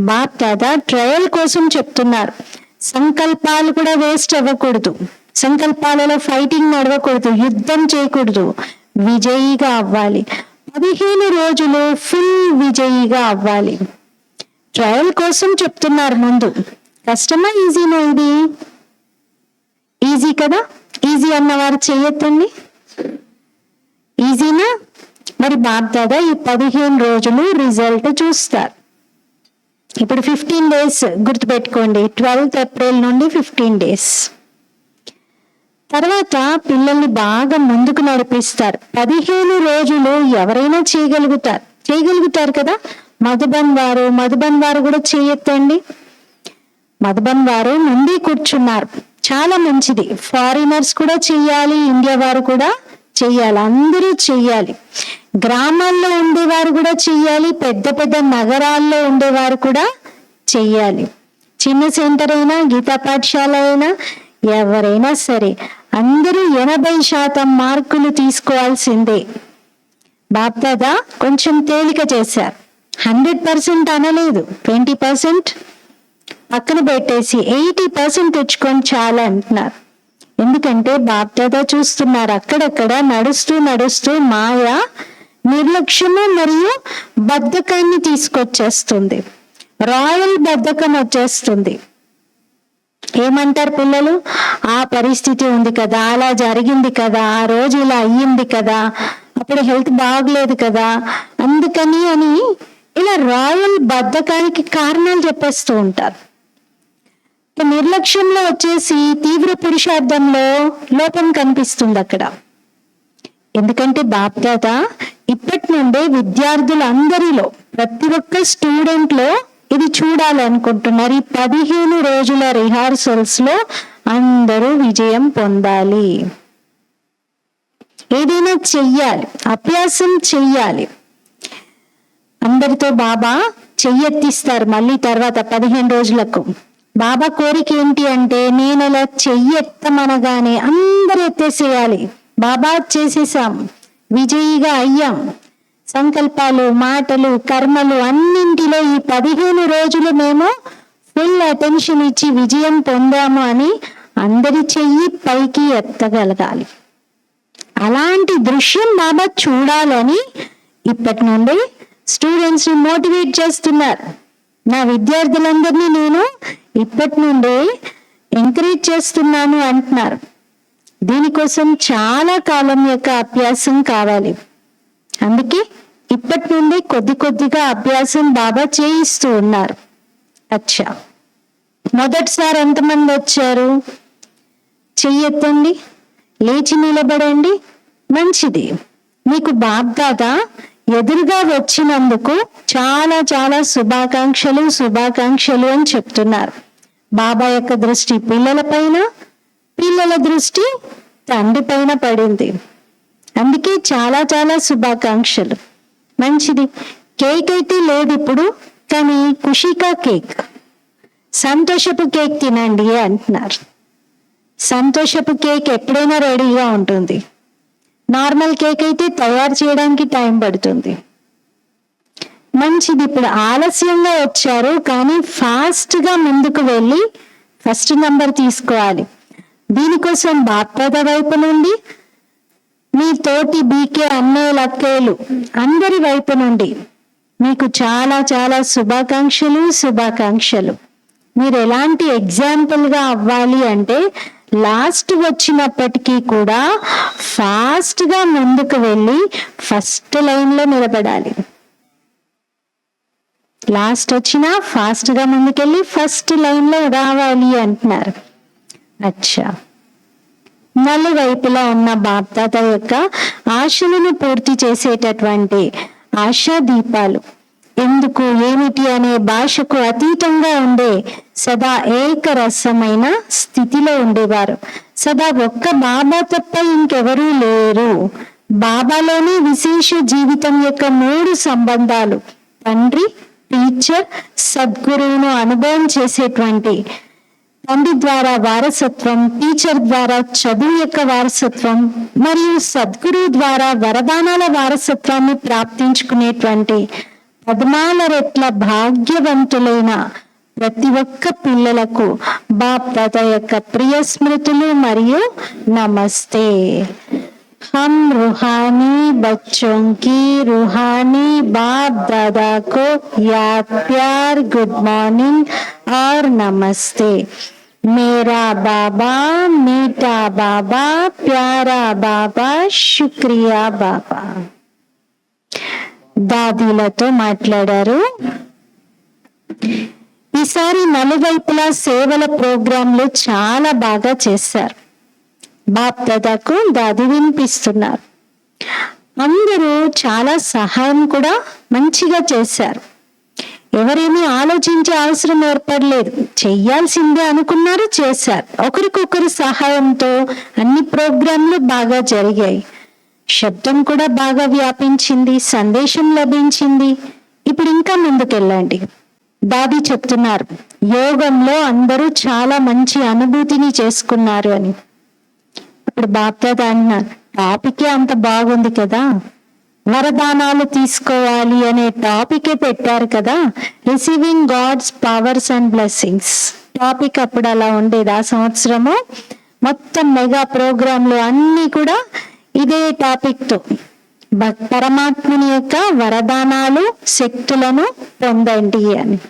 బాప్దాదా ట్రయల్ కోసం చెప్తున్నారు. సంకల్పాలు కూడా వేస్ట్ అవ్వకూడదు, సంకల్పాలలో ఫైటింగ్ నడవకూడదు, యుద్ధం చేయకూడదు, విజయిగా అవ్వాలి. 15 రోజులు ఫుల్ విజయిగా అవ్వాలి. ట్రయల్ కోసం చెప్తున్నారు ముందు. కష్టమా, ఈజీనా? ఇది ఈజీ కదా. ఈజీ అన్నవారు చెయ్యొద్దండి. ఈజీనా? మరి బాప్దాదా ఈ 15 రోజులు రిజల్ట్ చూస్తారు. ఇప్పుడు 15 days గుర్తుపెట్టుకోండి, 12th April నుండి 15 days తర్వాత పిల్లల్ని బాగా ముందుకు నడిపిస్తారు. 15 రోజులు ఎవరైనా చేయగలుగుతారు కదా. మధుబన్ వారు కూడా చేయొద్దండి. మధుబన్ వారు ముందే కూర్చున్నారు, చాలా మంచిది. ఫారినర్స్ కూడా చెయ్యాలి, ఇండియా వారు కూడా చెయ్యాలి, అందరూ చెయ్యాలి. గ్రామాల్లో ఉండేవారు కూడా చెయ్యాలి, పెద్ద పెద్ద నగరాల్లో ఉండేవారు కూడా చెయ్యాలి. చిన్న సెంటర్ అయినా, గీతా పాఠశాల అయినా, ఎవరైనా సరే అందరూ 80% మార్కులు తీసుకోవాల్సిందే. బాప్దాదా కొంచెం తేలిక చేశారు, 100% అనలేదు, 20% పక్కన పెట్టేసి 80% తెచ్చుకొని చాలా అంటున్నారు. ఎందుకంటే బాప్దాదా చూస్తున్నారు, అక్కడక్కడ నడుస్తూ మాయ నిర్లక్ష్యము మరియు బద్ధకాన్ని తీసుకొచ్చేస్తుంది, రాయల్ బద్ధకం వచ్చేస్తుంది. ఏమంటారు పిల్లలు? ఆ పరిస్థితి ఉంది కదా, అలా జరిగింది కదా, ఆ రోజు ఇలా అయ్యింది కదా, అప్పుడు హెల్త్ బాగలేదు కదా, అందుకని అని ఇలా రాయల్ బద్ధకానికి కారణాలు చెప్పేస్తూ ఉంటారు. నిర్లక్ష్యంలో వచ్చేసి తీవ్ర పురుషార్థంలో లోపం కనిపిస్తుంది అక్కడ. ఎందుకంటే బాప్దాదా ఇప్పటి నుండే విద్యార్థులందరిలో, ప్రతి ఒక్క స్టూడెంట్ లో ఇది చూడాలనుకుంటున్నారు. ఈ 15 రోజుల రిహార్సల్స్ లో అందరూ విజయం పొందాలి, ఏదైనా చెయ్యాలి, అభ్యాసం చెయ్యాలి. అందరితో బాబా చెయ్యెత్తిస్తారు. మళ్ళీ తర్వాత 15 రోజులకు బాబా కోరిక ఏంటి అంటే, నేను అలా చెయ్యెత్తమనగానే అందరూ ఎత్తేసేయాలి. బాబా చేసేసాం, విజయిగా అయ్యాం. సంకల్పాలు, మాటలు, కర్మలు అన్నింటిలో ఈ 15 రోజులు మేము ఫుల్ అటెన్షన్ ఇచ్చి విజయం పొందాము అని అందరి చెయ్యి పైకి ఎత్తగలగాలి. అలాంటి దృశ్యం బాబా చూడాలని ఇప్పటి నుండి స్టూడెంట్స్ ని మోటివేట్ చేస్తున్నారు. నా విద్యార్థులందరినీ నేను ఇప్పటి నుండే ఎంకరేజ్ చేస్తున్నాను అంటున్నారు. దీనికోసం చాలా కాలం యొక్క అభ్యాసం కావాలి. అందుకే ఇప్పటి నుండి కొద్ది కొద్దిగా అభ్యాసం బాబా చేయిస్తూ ఉన్నారు. అచ్చా, మొదటిసారి ఎంతమంది వచ్చారు? చెయ్యెత్తండి, లేచి నిలబడండి. మంచిది. మీకు బాప్దాదా ఎదురుగా వచ్చినందుకు చాలా చాలా శుభాకాంక్షలు అని చెప్తున్నారు. బాబా యొక్క దృష్టి పిల్లల పైన, పిల్లల దృష్టి తండ్రి పైన పడింది. అందుకే చాలా చాలా శుభాకాంక్షలు. మంచిది. కేక్ అయితే లేదు ఇప్పుడు, కానీ ఖుషికా కేక్, సంతోషపు కేక్ తినండి అంటున్నారు. సంతోషపు కేక్ ఎప్పుడైనా రెడీగా ఉంటుంది. నార్మల్ కేక్ అయితే తయారు చేయడానికి టైం పడుతుంది. మంచిది. ఇప్పుడు ఆలస్యంగా వచ్చారు, కానీ ఫాస్ట్ గా ముందుకు వెళ్ళి ఫస్ట్ నంబర్ తీసుకోవాలి. దీనికోసం బాప్దాదా వైపు నుండి, మీ తోటి బీకే అన్నయ్యలు, అక్కయ్యలు అందరి వైపు నుండి మీకు చాలా చాలా శుభాకాంక్షలు. మీరు ఎలాంటి ఎగ్జాంపుల్ గా అవ్వాలి అంటే, లాస్ట్ వచ్చినప్పటికీ కూడా ఫాస్ట్ గా ముందుకు వెళ్ళి ఫస్ట్ లైన్ లో నిలబడాలి. లాస్ట్ వచ్చినా ఫాస్ట్ గా ముందుకెళ్ళి ఫస్ట్ లైన్ లో రావాలి అంటున్నారు. అచ్చా, నలువైపులా ఉన్న బాప్దాదా యొక్క ఆశలను పూర్తి చేసేటటువంటి ఆశా దీపాలు, ఎందుకు ఏమిటి అనే భాషకు అతీతంగా ఉండే సదా ఏకరసమైన స్థితిలో ఉండేవారు. సదా ఒక్క బాబా తప్ప ఇంకెవరూ లేరు. బాబాలోని విశేష జీవితం యొక్క 3 సంబంధాలు, తండ్రి, టీచర్, సద్గురువును అనుభవం చేసేటువంటి తండ్రి ద్వారా వారసత్వం, టీచర్ ద్వారా చదువు యొక్క వారసత్వం, మరియు సద్గురువు ద్వారా వరదానాల వారసత్వాన్ని ప్రాప్తించుకునేటువంటి 14 రెట్ల భాగ్యవంతులైన ప్రతి ఒక్క పిల్లలకు బాప్దాదా యొక్క ప్రియ స్మృతులు మరియు నమస్తే. हम रूहानी बच्चों की रूहानी बाप दादा को याद, प्यार, गुड मॉर्निंग और नमस्ते. मेरा बाबा, मीठा बाबा, प्यारा बाबा, शुक्रिया बाबा. దాదీలతో మాట్లాడారు. ఈసారి నలువైపులా సేవల ప్రోగ్రాంలు చాలా బాగా చేశారు. బాప్దాదాకు దాది వినిపిస్తున్నారు. అందరూ చాలా సహాయం కూడా మంచిగా చేశారు. ఎవరేమీ ఆలోచించే అవసరం ఏర్పడలేదు, చెయ్యాల్సిందే అనుకున్నారు, చేశారు. ఒకరికొకరు సహాయంతో అన్ని ప్రోగ్రాంలు బాగా జరిగాయి. శబ్దం కూడా బాగా వ్యాపించింది, సందేశం లభించింది. ఇప్పుడు ఇంకా ముందుకెళ్ళండి. దాది చెప్తున్నారు, యోగంలో అందరూ చాలా మంచి అనుభూతిని చేసుకున్నారు అని. ఇప్పుడు బాప్దాదా అన్నారు, టాపికే అంత బాగుంది కదా, వరదానాలు తీసుకోవాలి అనే టాపికే పెట్టారు కదా, receiving God's powers and blessings topic అప్పుడు అలా ఉండేది. ఆ సంవత్సరము మొత్తం మెగా ప్రోగ్రాంలు అన్ని కూడా ఇదే టాపిక్ తో, పరమాత్ముని యొక్క వరదానాలు శక్తులను పొందండి అని.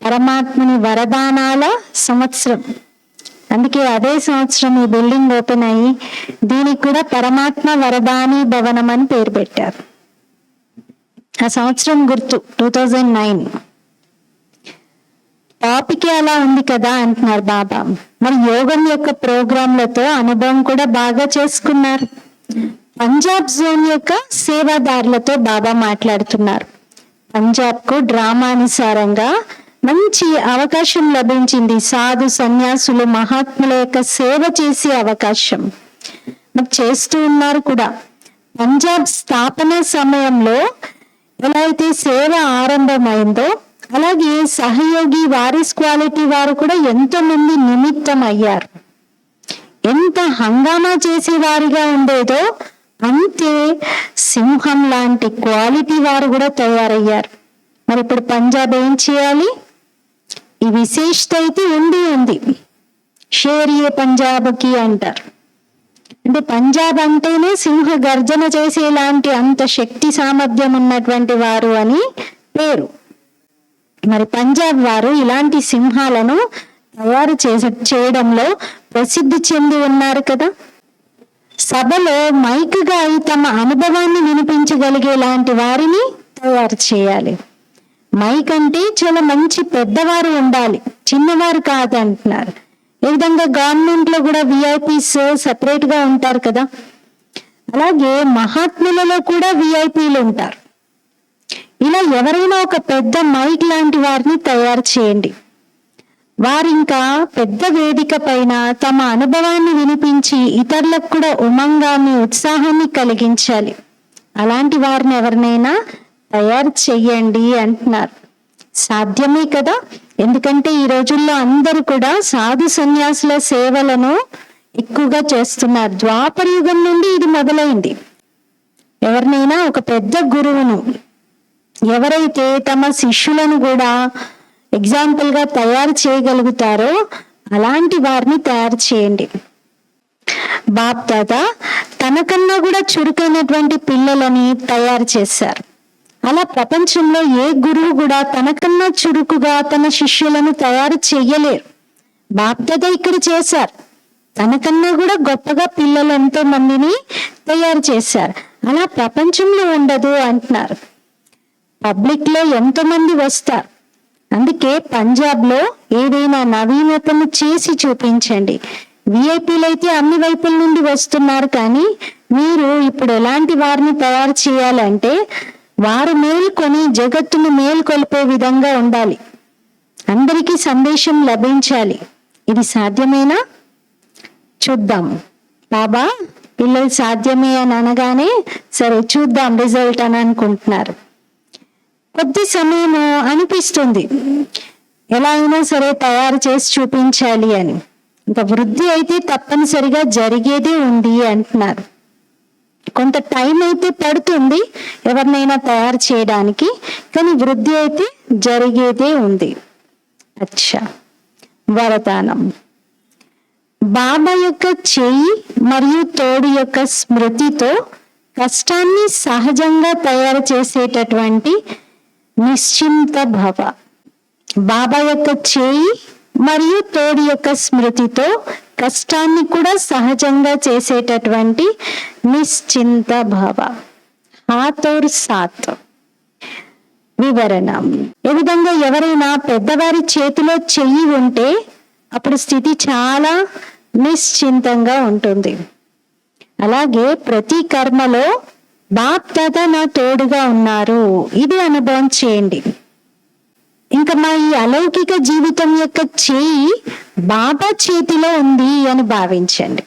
పరమాత్ముని వరదానాల సంవత్సరం, అందుకే అదే సంవత్సరం ఈ బిల్డింగ్ ఓపెన్ అయ్యి దీనికి కూడా పరమాత్మ వరదాని భవనం అని పేరు పెట్టారు. ఆ సంవత్సరం గుర్తు 2009. టాపికే అలా ఉంది కదా అంటున్నారు బాబా. మరి యోగం యొక్క ప్రోగ్రాంలతో అనుభవం కూడా బాగా చేసుకున్నారు. పంజాబ్ జోన్ యొక్క సేవాదారులతో బాబా మాట్లాడుతున్నారు. పంజాబ్ కు డ్రామానుసారంగా మంచి అవకాశం లభించింది. సాధు సన్యాసులు మహాత్ముల యొక్క సేవ చేసే అవకాశం మరి చేస్తూ ఉన్నారు కూడా. పంజాబ్ స్థాపన సమయంలో ఎలా అయితే సేవ ఆరంభమైందో అలాగే సహయోగి వారిస్ క్వాలిటీ వారు కూడా ఎంతో మంది నిమిత్తం అయ్యారు. ఎంత హంగామా చేసేవారిగా ఉండేదో అంతే సింహం లాంటి క్వాలిటీ వారు కూడా తయారయ్యారు. మరి ఇప్పుడు పంజాబ్ ఏం చేయాలి? ఈ విశేషత అయితే ఉంది. షేరియే పంజాబ్కి అంటారు. అంటే పంజాబ్ అంటేనే సింహ గర్జన చేసేలాంటి అంత శక్తి సామర్థ్యం ఉన్నటువంటి వారు అని పేరు. మరి పంజాబ్ వారు ఇలాంటి సింహాలను తయారు చేయడంలో ప్రసిద్ధి చెంది ఉన్నారు కదా. సభలో మైక్గా తమ అనుభవాన్ని వినిపించగలిగేలాంటి వారిని తయారు చేయాలి. మైక్ అంటే చాలా మంచి పెద్దవారు ఉండాలి, చిన్నవారు కాదంటున్నారు. ఏ విధంగా గవర్నమెంట్ లో కూడా విఐపీస్ సపరేట్ గా ఉంటారు కదా, అలాగే మహాత్ములలో కూడా విఐపీలు ఉంటారు. ఇలా ఎవరైనా ఒక పెద్ద మైక్ లాంటి వారిని తయారు చేయండి. వారింకా పెద్ద వేదిక పైన తమ అనుభవాన్ని వినిపించి ఇతరులకు కూడా ఉమంగాన్ని ఉత్సాహాన్ని కలిగించాలి. అలాంటి వారిని ఎవరినైనా తయారు చెయ్యండి అంటున్నారు. సాధ్యమే కదా, ఎందుకంటే ఈ రోజుల్లో అందరూ కూడా సాధు సన్యాసుల సేవలను ఎక్కువగా చేస్తున్నారు. ద్వాపర యుగం నుండి ఇది మొదలైంది. ఎవరినైనా ఒక పెద్ద గురువును ఎవరైతే తమ శిష్యులను కూడా ఎగ్జాంపుల్ గా తయారు చేయగలుగుతారో అలాంటి వారిని తయారు చేయండి. బాప్దాదా తనకన్నా కూడా చురుకైనటువంటి పిల్లలని తయారు చేశారు. అలా ప్రపంచంలో ఏ గురువు కూడా తనకన్నా చురుకుగా తన శిష్యులను తయారు చెయ్యలేరు. బాప్దాదా ఇక్కడ చేశారు. తనకన్నా కూడా గొప్పగా పిల్లలు ఎంతో మందిని తయారు చేశారు. అలా ప్రపంచంలో ఉండదు అంటున్నారు. పబ్లిక్ లో ఎంతో మంది వస్తారు. అందుకే పంజాబ్ లో ఏదైనా నవీనతను చేసి చూపించండి. విఐపీలు అయితే అన్ని వైపుల నుండి వస్తున్నారు, కానీ మీరు ఇప్పుడు ఎలాంటి వారిని తయారు చేయాలంటే వారు మేల్కొని జగత్తును మేల్కొల్పే విధంగా ఉండాలి. అందరికీ సందేశం లభించాలి. ఇది సాధ్యమేనా? చూద్దాం. బాబా పిల్లలు సాధ్యమే అని అనగానే సరే చూద్దాం రిజల్ట్ అని అనుకుంటున్నారు. కొద్ది సమయము అనిపిస్తుంది ఎలా అయినా సరే తయారు చేసి చూపించాలి అని. ఇంకా వృద్ధి అయితే తప్పనిసరిగా జరిగేదే ఉంది అంటున్నారు. కొంత టైం అయితే పడుతుంది ఎవరినైనా తయారు చేయడానికి, కానీ వృద్ధి అయితే జరిగేదే ఉంది. అచ్చా, వరదానం. బాబా యొక్క చేయి మరియు తోడు యొక్క స్మృతితో కష్టాన్ని సహజంగా తయారు చేసేటటువంటి నిశ్చింత భవ. బాబా యొక్క చేయి మరియు తోడు యొక్క స్మృతితో కష్టాన్ని కూడా సహజంగా చేసేటటువంటి నిశ్చింత భవ. హాతోర్ సాత్. వివరణ. ఏ విధంగా ఎవరైనా పెద్దవారి చేతిలో చెయ్యి ఉంటే అప్పుడు స్థితి చాలా నిశ్చింతంగా ఉంటుంది. అలాగే ప్రతి కర్మలో బాప్ దాదా నా తోడుగా ఉన్నారు, ఇది అనుభవం చేయండి. ఇంకా మా ఈ అలౌకిక జీవితం యొక్క చేయి బాబా చేతిలో ఉంది అని భావించండి.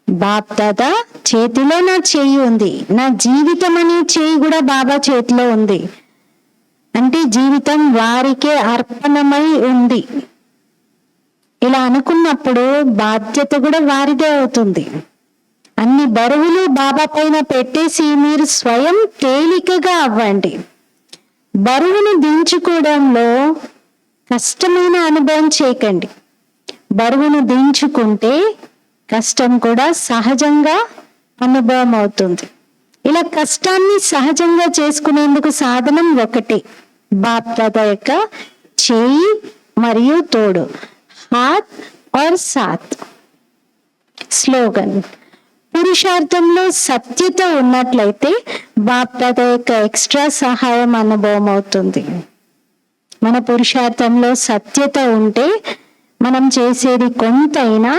బాప్దాదా చేతిలో నా చేయి ఉంది, నా జీవితం అనే చేయి కూడా బాబా చేతిలో ఉంది అంటే జీవితం వారికే అర్పణమై ఉంది. ఇలా అనుకున్నప్పుడు బాధ్యత కూడా వారిదే అవుతుంది. అన్ని బరువులు బాబా పైన పెట్టేసి మీరు స్వయం తేలికగా అవ్వండి. బరువును దించుకోవడంలో కష్టమైన అనుభవం చేయకండి. బరువును దించుకుంటే కష్టం కూడా సహజంగా అనుభవం అవుతుంది. ఇలా కష్టాన్ని సహజంగా చేసుకునేందుకు సాధనం ఒకటి, బాప్దాదా యొక్క చేయి మరియు తోడు, హాత్ ఔర్ సాత్. స్లోగన్: పురుషార్థంలో సత్యత ఉన్నట్లయితే బాప్దాదా యొక్క ఎక్స్ట్రా సహాయం అనుభవం అవుతుంది. మన పురుషార్థంలో సత్యత ఉంటే మనం చేసేది కొంతైనా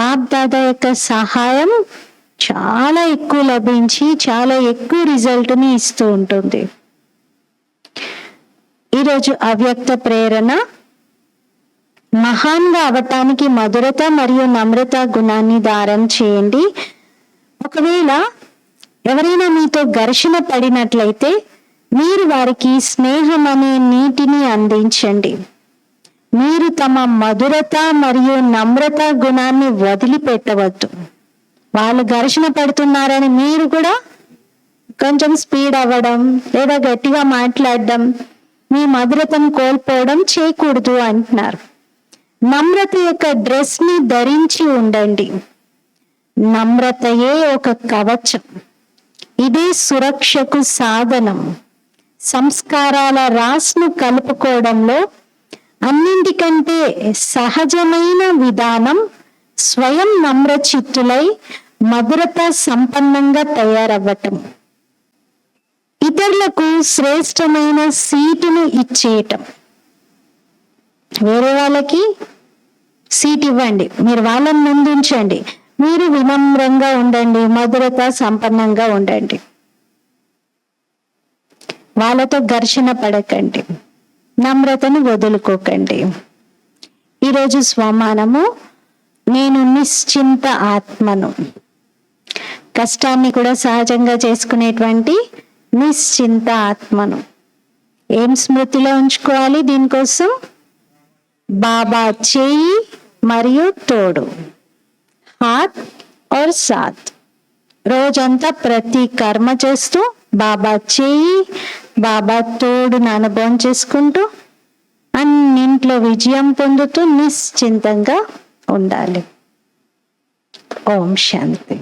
బాప్దాదా యొక్క సహాయం చాలా ఎక్కువ లభించి చాలా ఎక్కువ రిజల్ట్ని ఇస్తూ ఉంటుంది. ఈరోజు అవ్యక్త ప్రేరణ: మహాన్గా అవటానికి మధురత మరియు నమ్రత గుణాన్ని ధారణ చేయండి. ఒకవేళ ఎవరైనా మీతో ఘర్షణ పడినట్లయితే మీరు వారికి స్నేహం అనే నీటిని అందించండి. మీరు తమ మధురత మరియు నమ్రత గుణాన్ని వదిలిపెట్టవద్దు. వాళ్ళు ఘర్షణ పడుతున్నారని మీరు కూడా కొంచెం స్పీడ్ అవ్వడం లేదా గట్టిగా మాట్లాడడం, మీ మధురతను కోల్పోవడం చేయకూడదు అంటున్నారు. నమ్రత యొక్క డ్రెస్ ని ధరించి ఉండండి. నమ్రతయే ఒక కవచం. ఇదే సురక్షకు సాధనం. సంస్కారాల రాసును కలుపుకోవడంలో అన్నింటికంటే సహజమైన విధానం స్వయం నమ్రచిత్తులై మధురత సంపన్నంగా తయారవ్వటం. ఇతరులకు శ్రేష్టమైన సీటును ఇచ్చేయటం. వేరే వాళ్ళకి సీట్ ఇవ్వండి, మీరు వాళ్ళని ముందుంచండి. మీరు వినమ్రంగా ఉండండి, మధురత సంపన్నంగా ఉండండి. వాళ్ళతో ఘర్షణ పడకండి, నమ్రతను వదులుకోకండి. ఈరోజు స్వమానము: నేను నిశ్చింత ఆత్మను. కష్టాన్ని కూడా సహజంగా చేసుకునేటువంటి నిశ్చింత ఆత్మను ఏం స్మృతిలో ఉంచుకోవాలి? దీనికోసం బాబా చేయి మరియు తోడు, హాత్ ఔర్ సాత్. రోజంతా ప్రతి కర్మ చేస్తూ బాబా చేయి, బాబా తోడును అనుభవం చేసుకుంటూ అన్నింట్లో విజయం పొందుతూ నిశ్చింతంగా ఉండాలి. ఓం శాంతి.